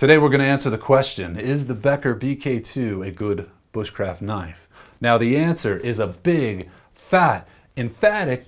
Today we're going to answer the question, is the Becker BK2 a good bushcraft knife? Now the answer is a big, fat, emphatic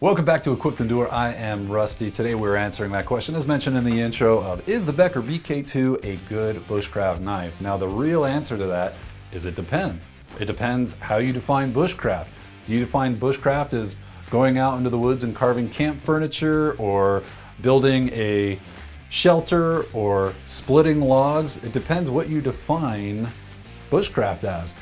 Welcome back to Equipped Endure. I am Rusty. Today we're answering that question as mentioned in the intro of, is the Becker BK2 a good bushcraft knife? Now the real answer to that is it depends. It depends how you define bushcraft. Do you define bushcraft as going out into the woods and carving camp furniture, or building a shelter, or splitting logs? It depends what you define bushcraft as.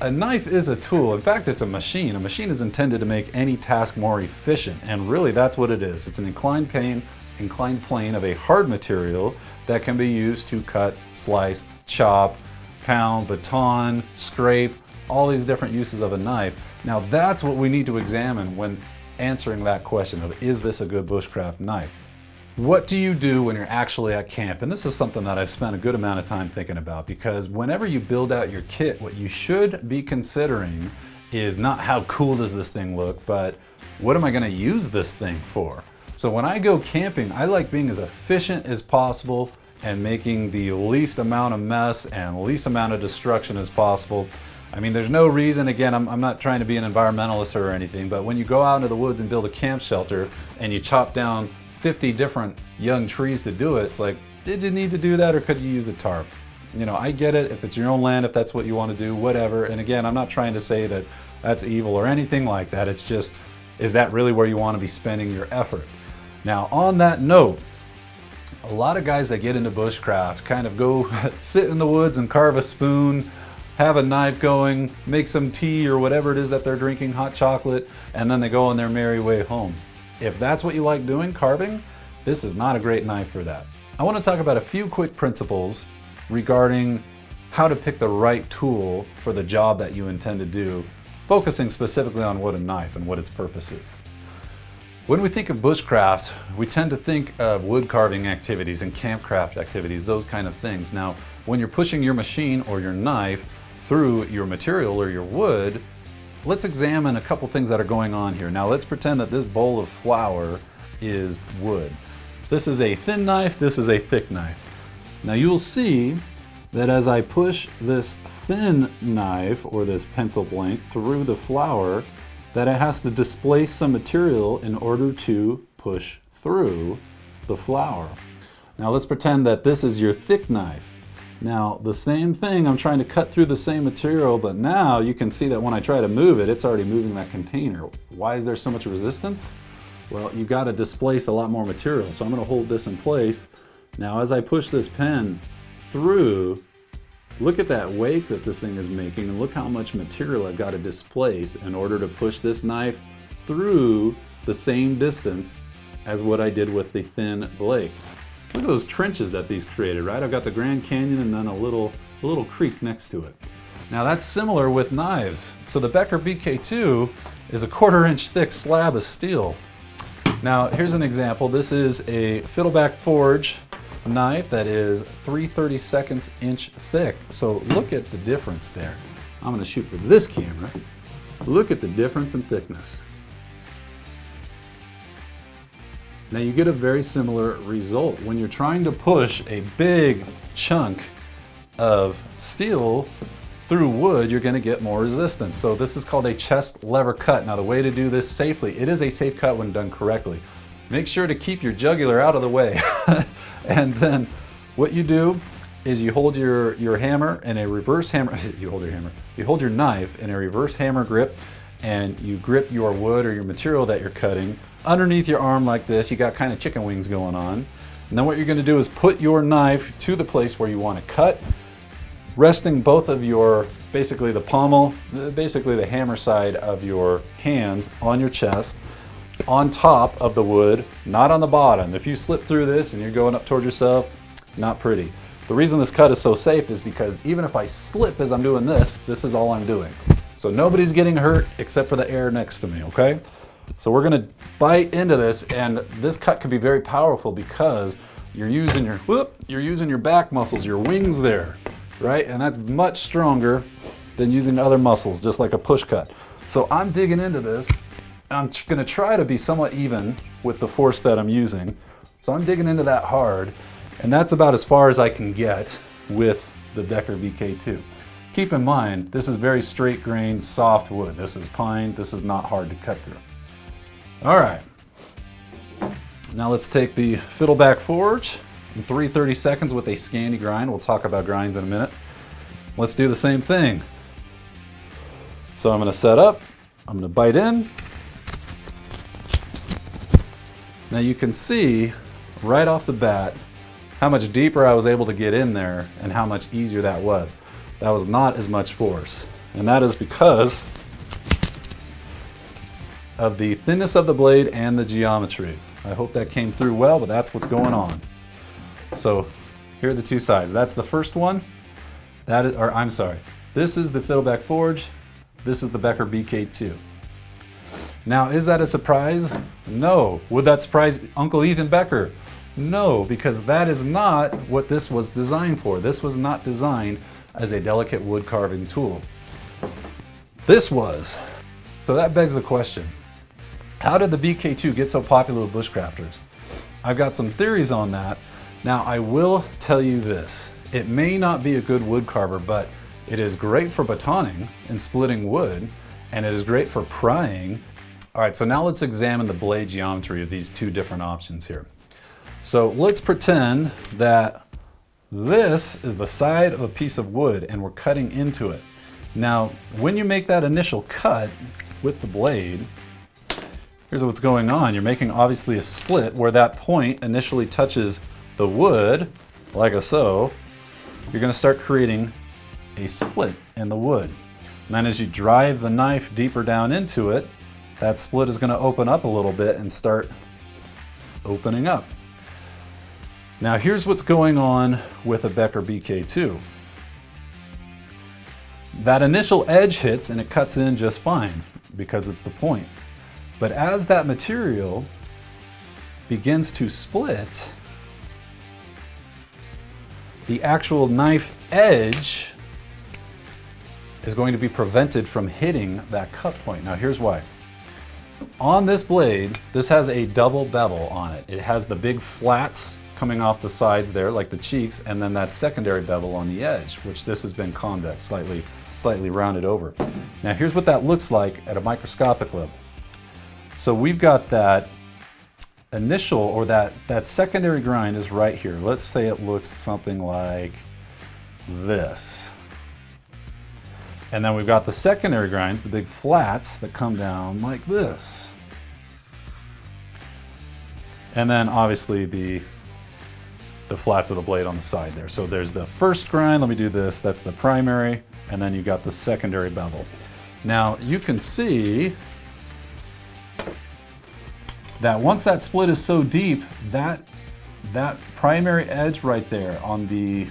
A knife is a tool. In fact, it's a machine. A machine is intended to make any task more efficient, and really that's what it is. It's an inclined plane of a hard material that can be used to cut, slice, chop, pound, baton, scrape, all these different uses of a knife. Now that's what we need to examine when answering that question of, is this a good bushcraft knife? What do you do when you're actually at camp? And this is something that I've spent a good amount of time thinking about, because whenever you build out your kit, what you should be considering is not how cool does this thing look, but what am I going to use this thing for? So when I go camping, I like being as efficient as possible and making the least amount of mess and least amount of destruction as possible. I mean, there's no reason, again, I'm not trying to be an environmentalist or anything, but when you go out into the woods and build a camp shelter and you chop down 50 different young trees to do it, it's like, did you need to do that, or could you use a tarp? You know, I get it if it's your own land, if that's what you want to do, whatever. And again, I'm not trying to say that that's evil or anything like that. It's just, is that really where you want to be spending your effort? Now, on that note, a lot of guys that get into bushcraft kind of go sit in the woods and carve a spoon, have a knife going, make some tea or whatever it is that they're drinking, hot chocolate, and then they go on their merry way home. If that's what you like doing, carving, this is not a great knife for that. I want to talk about a few quick principles regarding how to pick the right tool for the job that you intend to do, focusing specifically on what a knife and what its purpose is. When we think of bushcraft, we tend to think of wood carving activities and campcraft activities, those kind of things. Now, when you're pushing your machine or your knife through your material or your wood, let's examine a couple things that are going on here. Now let's pretend that this bowl of flour is wood. This is a thin knife, this is a thick knife. Now you'll see that as I push this thin knife or this pencil blank through the flour, that it has to displace some material in order to push through the flour. Now let's pretend that this is your thick knife. Now the same thing, I'm trying to cut through the same material, but now you can see that when I try to move it, it's already moving that container. Why is there so much resistance? Well, you've got to displace a lot more material. So I'm going to hold this in place. Now as I push this pen through, look at that wake that this thing is making, and look how much material I've got to displace in order to push this knife through the same distance as what I did with the thin blade. Look at those trenches that these created, right? I've got the Grand Canyon and then a little creek next to it. Now that's similar with knives. So the Becker BK2 is a 1/4 inch thick slab of steel. Now here's an example. This is a fiddleback forge knife that is 3/32 inch thick. So look at the difference there. I'm gonna shoot for this camera. Look at the difference in thickness. Now you get a very similar result. When you're trying to push a big chunk of steel through wood, you're going to get more resistance. So this is called a chest lever cut. Now the way to do this safely, it is a safe cut when done correctly. Make sure to keep your jugular out of the way. And then what you do is you hold your hammer in a reverse hammer, you hold your knife in a reverse hammer grip, and you grip your wood or your material that you're cutting underneath your arm like this. You got kind of chicken wings going on. And then what you're going to do is put your knife to the place where you want to cut, resting both of your, basically the pommel, basically the hammer side of your hands on your chest, on top of the wood, not on the bottom. If you slip through this and you're going up towards yourself, not pretty. The reason this cut is so safe is because even if I slip as I'm doing this, this is all I'm doing. So nobody's getting hurt except for the air next to me, okay? So we're gonna bite into this, and this cut can be very powerful because you're using your back muscles, your wings there, right? And that's much stronger than using other muscles, just like a push cut. So I'm digging into this. I'm gonna try to be somewhat even with the force that I'm using. So I'm digging into that hard, and that's about as far as I can get with the Becker BK2. Keep in mind, this is very straight grained, soft wood. This is pine, this is not hard to cut through. All right, now let's take the Fiddleback Forge in 3/30 seconds with a Scandi grind. We'll talk about grinds in a minute. Let's do the same thing. So I'm gonna set up, I'm gonna bite in. Now you can see right off the bat how much deeper I was able to get in there and how much easier that was. That was not as much force. And that is because of the thinness of the blade and the geometry. I hope that came through well, but that's what's going on. So here are the two sides. That's the first one. That is, or I'm sorry, this is the Fiddleback Forge. This is the Becker BK2. Now, is that a surprise? No. Would that surprise Uncle Ethan Becker? No, because that is not what this was designed for. This was not designed as a delicate wood carving tool. This was. So that begs the question, how did the BK2 get so popular with bushcrafters? I've got some theories on that. Now, I will tell you this. It may not be a good wood carver, but it is great for batoning and splitting wood, and it is great for prying. All right, so now let's examine the blade geometry of these two different options here. So let's pretend that this is the side of a piece of wood and we're cutting into it. Now, when you make that initial cut with the blade, here's what's going on. You're making obviously a split where that point initially touches the wood, like so. You're gonna start creating a split in the wood. And then as you drive the knife deeper down into it, that split is gonna open up a little bit and start opening up. Now here's what's going on with a Becker BK2. That initial edge hits and it cuts in just fine because it's the point. But as that material begins to split, the actual knife edge is going to be prevented from hitting that cut point. Now here's why. On this blade, this has a double bevel on it. It has the big flats coming off the sides there, like the cheeks, and then that secondary bevel on the edge, which this has been convex, slightly rounded over. Now here's what that looks like at a microscopic level. So we've got that initial, or that secondary grind is right here. Let's say it looks something like this. And then we've got the secondary grinds, the big flats that come down like this. And then obviously the flats of the blade on the side there. So there's the first grind, let me do this, that's the primary, and then you've got the secondary bevel. Now you can see that once that split is so deep, that primary edge right there on the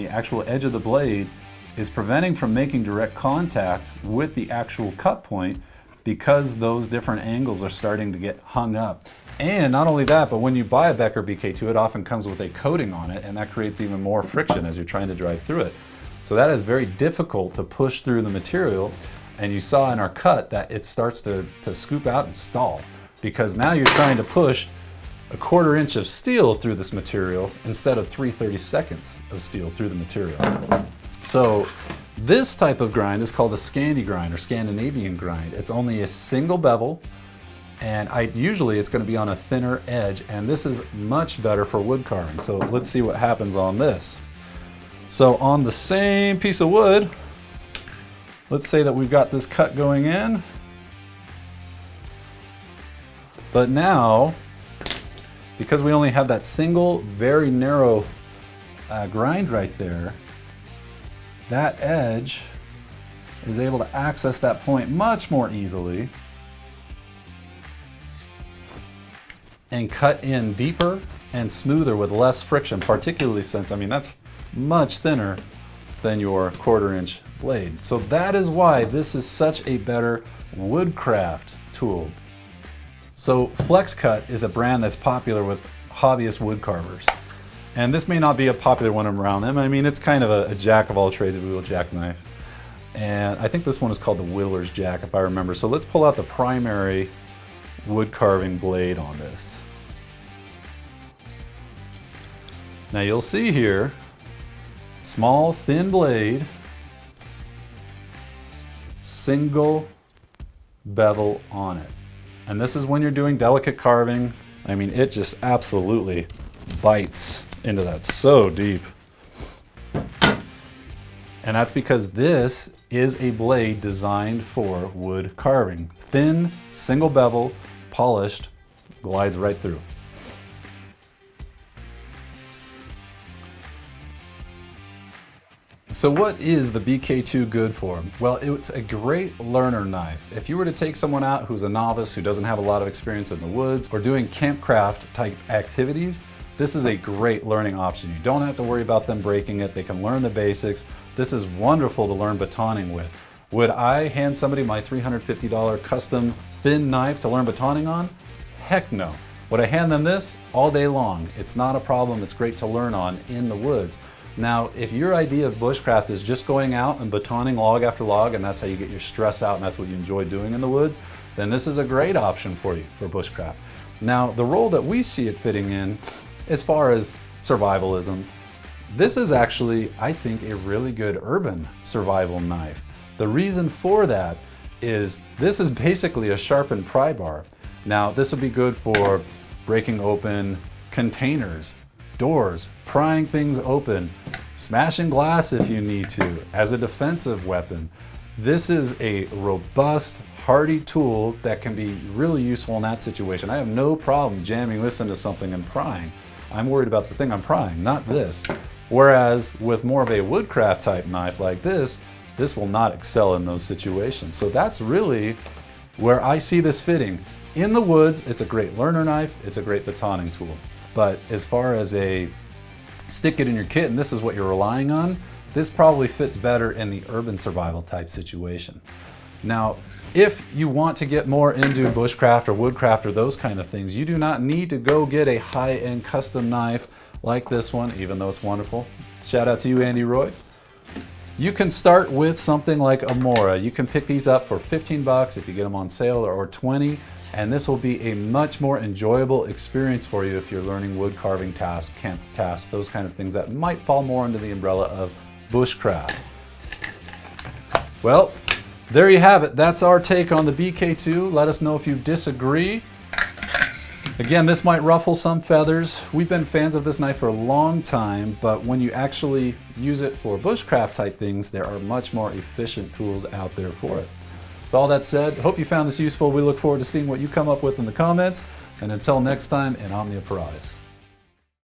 actual edge of the blade is preventing from making direct contact with the actual cut point because those different angles are starting to get hung up. And not only that, but when you buy a Becker BK2, it often comes with a coating on it, and that creates even more friction as you're trying to drive through it. So that is very difficult to push through the material, and you saw in our cut that it starts to scoop out and stall, because now you're trying to push a 1/4 inch of steel through this material instead of 3/30 seconds of steel through the material. So this type of grind is called a Scandi grind, or Scandinavian grind. It's only a single bevel, and usually it's going to be on a thinner edge, and this is much better for wood carving. So let's see what happens on this. So on the same piece of wood, let's say that we've got this cut going in, but now, because we only have that single, very narrow grind right there, that edge is able to access that point much more easily and cut in deeper and smoother with less friction, particularly since, I mean, that's much thinner than your 1/4 inch blade. So that is why this is such a better woodcraft tool. So FlexCut is a brand that's popular with hobbyist wood carvers. And this may not be a popular one around them. I mean, it's kind of a jack of all trades, if you will, jackknife. And I think this one is called the Whittler's Jack, if I remember. So let's pull out the primary wood carving blade on this. Now you'll see here, small thin blade, single bevel on it. And this is when you're doing delicate carving. I mean, it just absolutely bites into that so deep. And that's because this is a blade designed for wood carving. Thin, single bevel, polished, glides right through. So what is the BK2 good for? Well, it's a great learner knife. If you were to take someone out who's a novice, who doesn't have a lot of experience in the woods, or doing campcraft type activities, this is a great learning option. You don't have to worry about them breaking it. They can learn the basics. This is wonderful to learn batoning with. Would I hand somebody my $350 custom thin knife to learn batoning on? Heck no. Would I hand them this? All day long. It's not a problem. It's great to learn on in the woods. Now, if your idea of bushcraft is just going out and batoning log after log, and that's how you get your stress out and that's what you enjoy doing in the woods, then this is a great option for you for bushcraft. Now, the role that we see it fitting in, as far as survivalism, this is actually, I think, a really good urban survival knife. The reason for that is this is basically a sharpened pry bar. Now, this would be good for breaking open containers, doors, prying things open, smashing glass if you need to, as a defensive weapon. This is a robust, hardy tool that can be really useful in that situation. I have no problem jamming this into something and prying. I'm worried about the thing I'm prying, not this. Whereas with more of a woodcraft type knife like this will not excel in those situations. So that's really where I see this fitting. In the woods, it's a great learner knife, it's a great batoning tool. But as far as a stick it in your kit and this is what you're relying on, this probably fits better in the urban survival type situation. Now, if you want to get more into bushcraft or woodcraft or those kind of things, you do not need to go get a high-end custom knife like this one, even though it's wonderful. Shout out to you, Andy Roy. You can start with something like a Mora. You can pick these up for 15 bucks if you get them on sale, or 20, and this will be a much more enjoyable experience for you if you're learning wood carving tasks, camp tasks, those kind of things that might fall more under the umbrella of bushcraft. Well, there you have it. That's our take on the BK2. Let us know if you disagree. Again, this might ruffle some feathers. We've been fans of this knife for a long time, but when you actually use it for bushcraft type things, there are much more efficient tools out there for it. With all that said, hope you found this useful. We look forward to seeing what you come up with in the comments. And until next time, in OMNIA PARATUS.